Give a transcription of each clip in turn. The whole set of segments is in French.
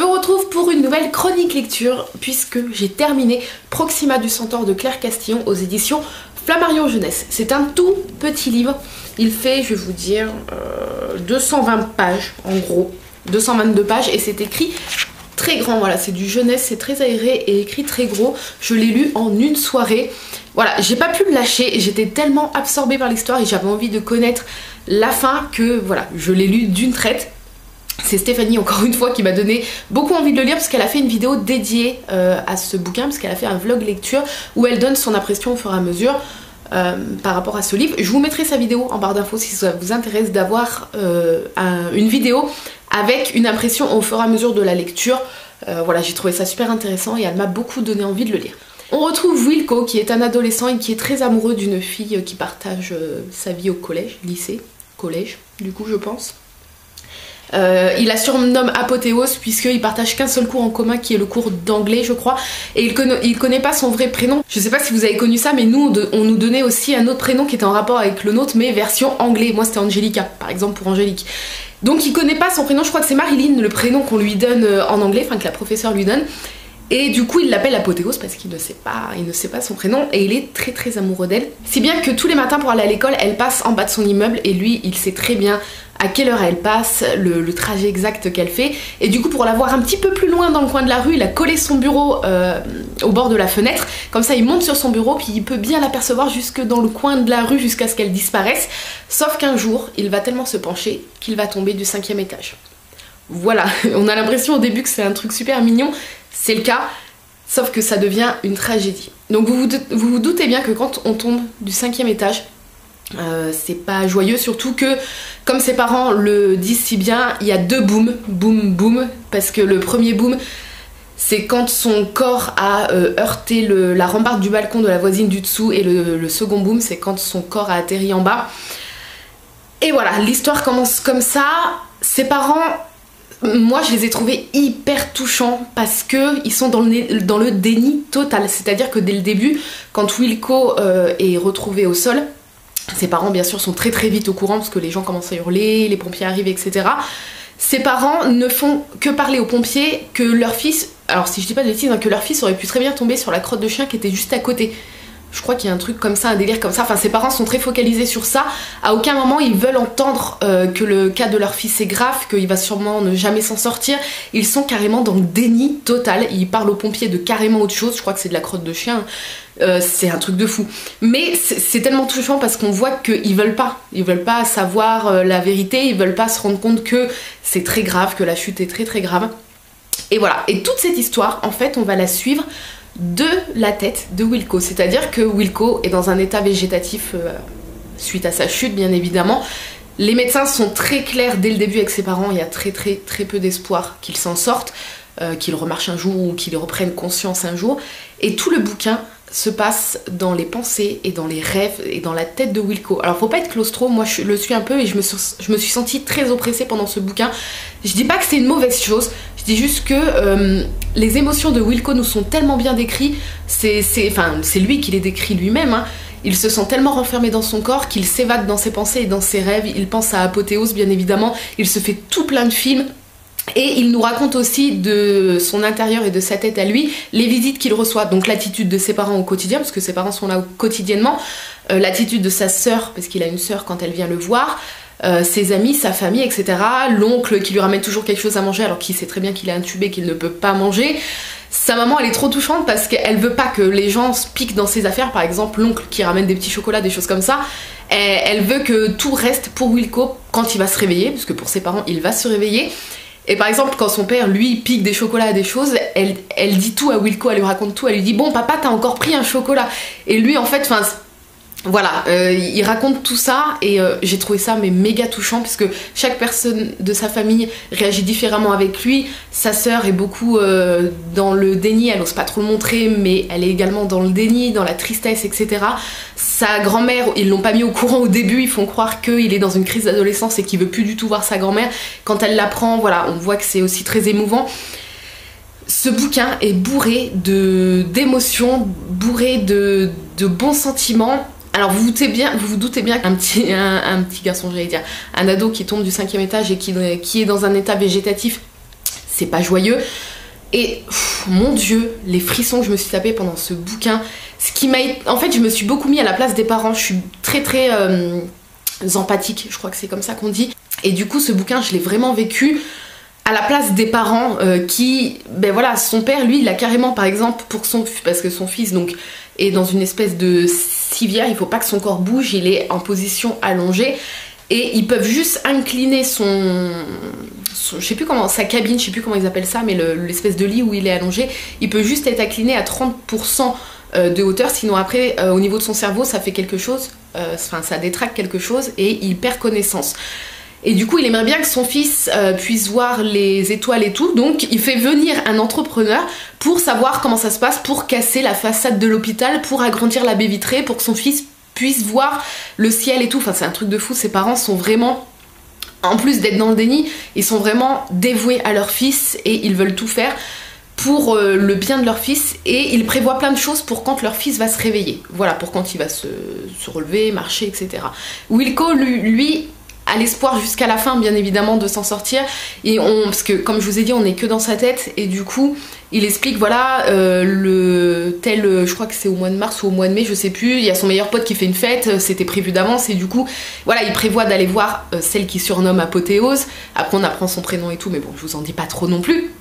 vous retrouve pour une nouvelle chronique lecture puisque j'ai terminé Proxima du Centaure de Claire Castillon aux éditions Flammarion Jeunesse. C'est un tout petit livre, il fait, je vais vous dire, 220 pages en gros, 222 pages et c'est écrit très grand, voilà, c'est du jeunesse, c'est très aéré et écrit très gros. Je l'ai lu en une soirée, voilà, j'ai pas pu le lâcher, j'étais tellement absorbée par l'histoire et j'avais envie de connaître la fin que voilà, je l'ai lu d'une traite. C'est Stéphanie encore une fois qui m'a donné beaucoup envie de le lire parce qu'elle a fait une vidéo dédiée à ce bouquin, parce qu'elle a fait un vlog lecture où elle donne son impression au fur et à mesure par rapport à ce livre. Je vous mettrai sa vidéo en barre d'infos si ça vous intéresse d'avoir une vidéo avec une impression au fur et à mesure de la lecture. Voilà, j'ai trouvé ça super intéressant et elle m'a beaucoup donné envie de le lire. On retrouve Wilco qui est un adolescent et qui est très amoureux d'une fille qui partage sa vie au collège, lycée, collège du coup je pense. Il la surnomme Apothéose puisqu'il partage qu'un seul cours en commun qui est le cours d'anglais je crois, et il connaît pas son vrai prénom. Je sais pas si vous avez connu ça, mais nous on nous donnait aussi un autre prénom qui était en rapport avec le nôtre mais version anglais. Moi c'était Angelica par exemple pour Angélique. Donc il connaît pas son prénom, je crois que c'est Marilyn le prénom qu'on lui donne en anglais, enfin que la professeure lui donne. Et du coup il l'appelle Apothéose parce qu'il ne sait pas son prénom et il est très amoureux d'elle. Si bien que tous les matins pour aller à l'école, elle passe en bas de son immeuble et lui il sait très bien à quelle heure elle passe, le trajet exact qu'elle fait. Et du coup pour la voir un petit peu plus loin dans le coin de la rue, il a collé son bureau au bord de la fenêtre. Comme ça il monte sur son bureau puis il peut bien l'apercevoir jusque dans le coin de la rue jusqu'à ce qu'elle disparaisse. Sauf qu'un jour il va tellement se pencher qu'il va tomber du 5e étage. Voilà, on a l'impression au début que c'est un truc super mignon, c'est le cas, sauf que ça devient une tragédie. Donc vous vous doutez bien que quand on tombe du 5e étage, c'est pas joyeux, surtout que comme ses parents le disent si bien, il y a deux booms, boum boum, parce que le premier boom c'est quand son corps a heurté la rambarde du balcon de la voisine du dessous, et le second boom c'est quand son corps a atterri en bas. Et voilà, l'histoire commence comme ça. Ses parents, moi je les ai trouvés hyper touchants parce que ils sont dans le déni total, c'est-à-dire que dès le début, quand Wilco est retrouvé au sol, ses parents bien sûr sont très vite au courant parce que les gens commencent à hurler, les pompiers arrivent, etc. Ses parents ne font que parler aux pompiers que leur fils, alors si je dis pas de bêtises, hein, que leur fils aurait pu très bien tomber sur la crotte de chien qui était juste à côté. Je crois qu'il y a un truc comme ça, un délire comme ça. Enfin, ses parents sont très focalisés sur ça. À aucun moment ils veulent entendre que le cas de leur fils est grave, qu'il va sûrement ne jamais s'en sortir. Ils sont carrément dans le déni total. Ils parlent aux pompiers de carrément autre chose. Je crois que c'est de la crotte de chien. C'est un truc de fou. Mais c'est tellement touchant parce qu'on voit qu'ils veulent pas. Ils veulent pas savoir la vérité. Ils veulent pas se rendre compte que c'est très grave, que la chute est très grave. Et voilà. Et toute cette histoire, en fait, on va la suivre de la tête de Wilco, c'est-à-dire que Wilco est dans un état végétatif suite à sa chute bien évidemment. Les médecins sont très clairs dès le début avec ses parents, il y a très peu d'espoir qu'il s'en sorte, qu'il remarche un jour ou qu'il reprenne conscience un jour, et tout le bouquin se passe dans les pensées et dans les rêves et dans la tête de Wilco. Alors faut pas être claustro, moi je le suis un peu et je me suis sentie très oppressée pendant ce bouquin. Je dis pas que c'est une mauvaise chose, je dis juste que les émotions de Wilco nous sont tellement bien décrites, c'est lui qui les décrit lui-même, hein. Il se sent tellement renfermé dans son corps qu'il s'évade dans ses pensées et dans ses rêves, il pense à Apothéose bien évidemment, il se fait tout plein de films. Et il nous raconte aussi de son intérieur et de sa tête à lui les visites qu'il reçoit, donc l'attitude de ses parents au quotidien, parce que ses parents sont là quotidiennement, l'attitude de sa sœur, parce qu'il a une sœur quand elle vient le voir, ses amis, sa famille, etc. L'oncle qui lui ramène toujours quelque chose à manger alors qu'il sait très bien qu'il est intubé, qu'il ne peut pas manger. Sa maman elle est trop touchante parce qu'elle veut pas que les gens se piquent dans ses affaires, par exemple l'oncle qui ramène des petits chocolats, des choses comme ça. Elle veut que tout reste pour Wilco quand il va se réveiller, parce que pour ses parents il va se réveiller. Et par exemple quand son père lui pique des chocolats à des choses, elle dit tout à Wilco, elle lui raconte tout, elle lui dit bon papa t'as encore pris un chocolat, et lui en fait enfin voilà, il raconte tout ça et j'ai trouvé ça mais méga touchant parce que chaque personne de sa famille réagit différemment avec lui. Sa sœur est beaucoup dans le déni, elle ose pas trop le montrer mais elle est également dans le déni, dans la tristesse, etc. Sa grand-mère, ils l'ont pas mis au courant au début, ils font croire qu'il est dans une crise d'adolescence et qu'il veut plus du tout voir sa grand-mère. Quand elle l'apprend, voilà, on voit que c'est aussi très émouvant. Ce bouquin est bourré d'émotions, bourré de bons sentiments. Alors vous vous doutez bien qu'un petit garçon, j'allais dire, un ado qui tombe du 5e étage et qui est dans un état végétatif, c'est pas joyeux. Et mon Dieu, les frissons que je me suis tapés pendant ce bouquin, en fait, je me suis beaucoup mis à la place des parents. Je suis très empathique, je crois que c'est comme ça qu'on dit. Et du coup, ce bouquin, je l'ai vraiment vécu à la place des parents qui, ben voilà, son père, lui, il a carrément, par exemple, parce que son fils donc est dans une espèce de civière, il faut pas que son corps bouge, il est en position allongée. Et ils peuvent juste incliner je sais plus comment, sa cabine, je sais plus comment ils appellent ça, mais l'espèce de lit où il est allongé, il peut juste être incliné à 30% de hauteur, sinon après, au niveau de son cerveau, ça fait quelque chose, ça détracte quelque chose et il perd connaissance. Et du coup, il aimerait bien que son fils puisse voir les étoiles et tout, donc il fait venir un entrepreneur pour savoir comment ça se passe, pour casser la façade de l'hôpital, pour agrandir la baie vitrée, pour que son fils puisse voir le ciel et tout. Enfin, c'est un truc de fou. Ses parents sont vraiment, en plus d'être dans le déni, ils sont vraiment dévoués à leur fils et ils veulent tout faire pour le bien de leur fils, et ils prévoient plein de choses pour quand leur fils va se réveiller. Voilà, pour quand il va se relever, marcher, etc. Wilco, lui a l'espoir jusqu'à la fin, bien évidemment, de s'en sortir. Et parce que, comme je vous ai dit, on n'est que dans sa tête. Et du coup, il explique, voilà, je crois que c'est au mois de mars ou au mois de mai, je sais plus. Il y a son meilleur pote qui fait une fête, c'était prévu d'avance. Et du coup, voilà, il prévoit d'aller voir celle qui surnomme Apothéose. Après, on apprend son prénom et tout, mais bon, je vous en dis pas trop non plus.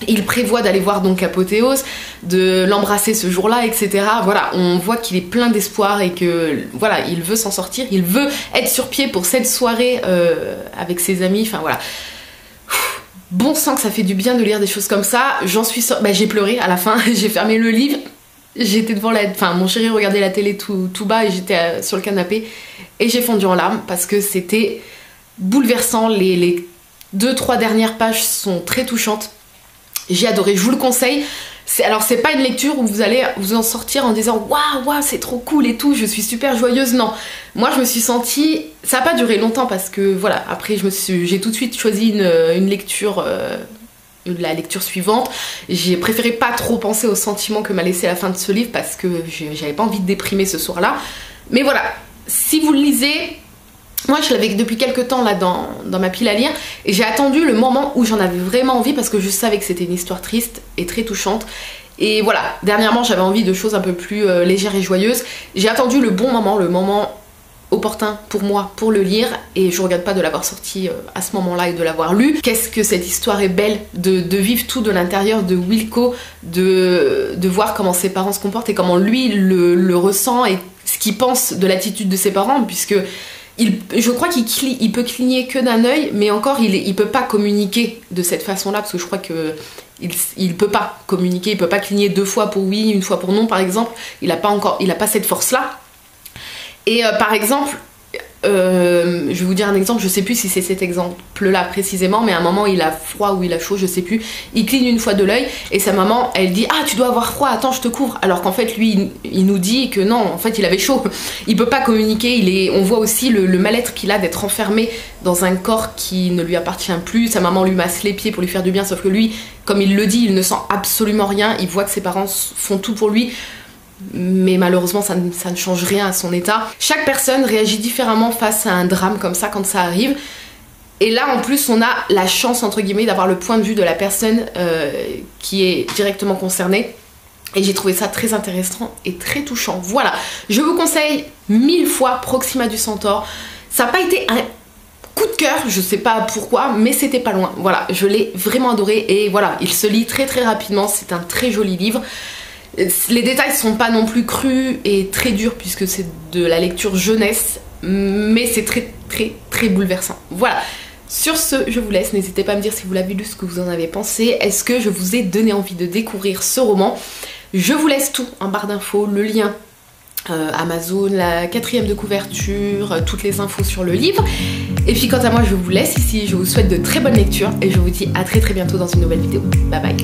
Il prévoit d'aller voir donc Apothéose, de l'embrasser ce jour-là, etc. Voilà, on voit qu'il est plein d'espoir et que voilà, il veut s'en sortir, il veut être sur pied pour cette soirée avec ses amis. Enfin voilà, bon sang que ça fait du bien de lire des choses comme ça. J'en suis j'ai pleuré à la fin. J'ai fermé le livre, j'étais devant mon chéri regardait la télé tout bas et j'étais sur le canapé et j'ai fondu en larmes parce que c'était bouleversant. Les 2-3 dernières pages sont très touchantes. J'ai adoré, je vous le conseille. Alors c'est pas une lecture où vous allez vous en sortir en disant waouh c'est trop cool et tout, je suis super joyeuse, non. Moi je me suis sentie, ça a pas duré longtemps parce que voilà, après j'ai tout de suite choisi une lecture, la lecture suivante. J'ai préféré pas trop penser aux sentiments que m'a laissé la fin de ce livre parce que j'avais pas envie de déprimer ce soir-là. Mais voilà, si vous le lisez, moi je l'avais depuis quelques temps là dans ma pile à lire et j'ai attendu le moment où j'en avais vraiment envie parce que je savais que c'était une histoire triste et très touchante. Et voilà, dernièrement j'avais envie de choses un peu plus légères et joyeuses. J'ai attendu le bon moment, le moment opportun pour moi pour le lire et je regrette pas de l'avoir sorti à ce moment-là et de l'avoir lu. Qu'est-ce que cette histoire est belle de vivre tout de l'intérieur de Wilco, de voir comment ses parents se comportent et comment lui le ressent et ce qu'il pense de l'attitude de ses parents, puisque je crois qu'il peut cligner que d'un œil, mais encore il peut pas communiquer de cette façon-là, parce que je crois que il peut pas communiquer, il peut pas cligner 2 fois pour oui, 1 fois pour non, par exemple. Il a pas cette force-là. Et par exemple, je vais vous dire un exemple, je sais plus si c'est cet exemple-là précisément, mais à un moment il a froid ou il a chaud, je sais plus, il cligne 1 fois de l'œil et sa maman elle dit ah tu dois avoir froid, attends je te couvre, alors qu'en fait lui il nous dit que non, en fait il avait chaud, il peut pas communiquer, on voit aussi le mal-être qu'il a d'être enfermé dans un corps qui ne lui appartient plus. Sa maman lui masse les pieds pour lui faire du bien, sauf que lui, comme il le dit, il ne sent absolument rien, il voit que ses parents font tout pour lui, mais malheureusement ça ne change rien à son état. Chaque personne réagit différemment face à un drame comme ça quand ça arrive, et là en plus on a la chance entre guillemets d'avoir le point de vue de la personne qui est directement concernée, et j'ai trouvé ça très intéressant et très touchant. Voilà, je vous conseille 1000 fois Proxima du Centaure. Ça n'a pas été un coup de cœur, je sais pas pourquoi, mais c'était pas loin. Voilà, je l'ai vraiment adoré et voilà, il se lit très très rapidement, c'est un très joli livre. Les détails sont pas non plus crus et très durs puisque c'est de la lecture jeunesse, mais c'est très très très bouleversant. Voilà, sur ce je vous laisse, n'hésitez pas à me dire si vous l'avez lu, ce que vous en avez pensé. Est-ce que je vous ai donné envie de découvrir ce roman? Je vous laisse tout en barre d'infos, le lien Amazon, la 4e de couverture, toutes les infos sur le livre. Et puis quant à moi je vous laisse ici, je vous souhaite de très bonnes lectures et je vous dis à très très bientôt dans une nouvelle vidéo. Bye bye.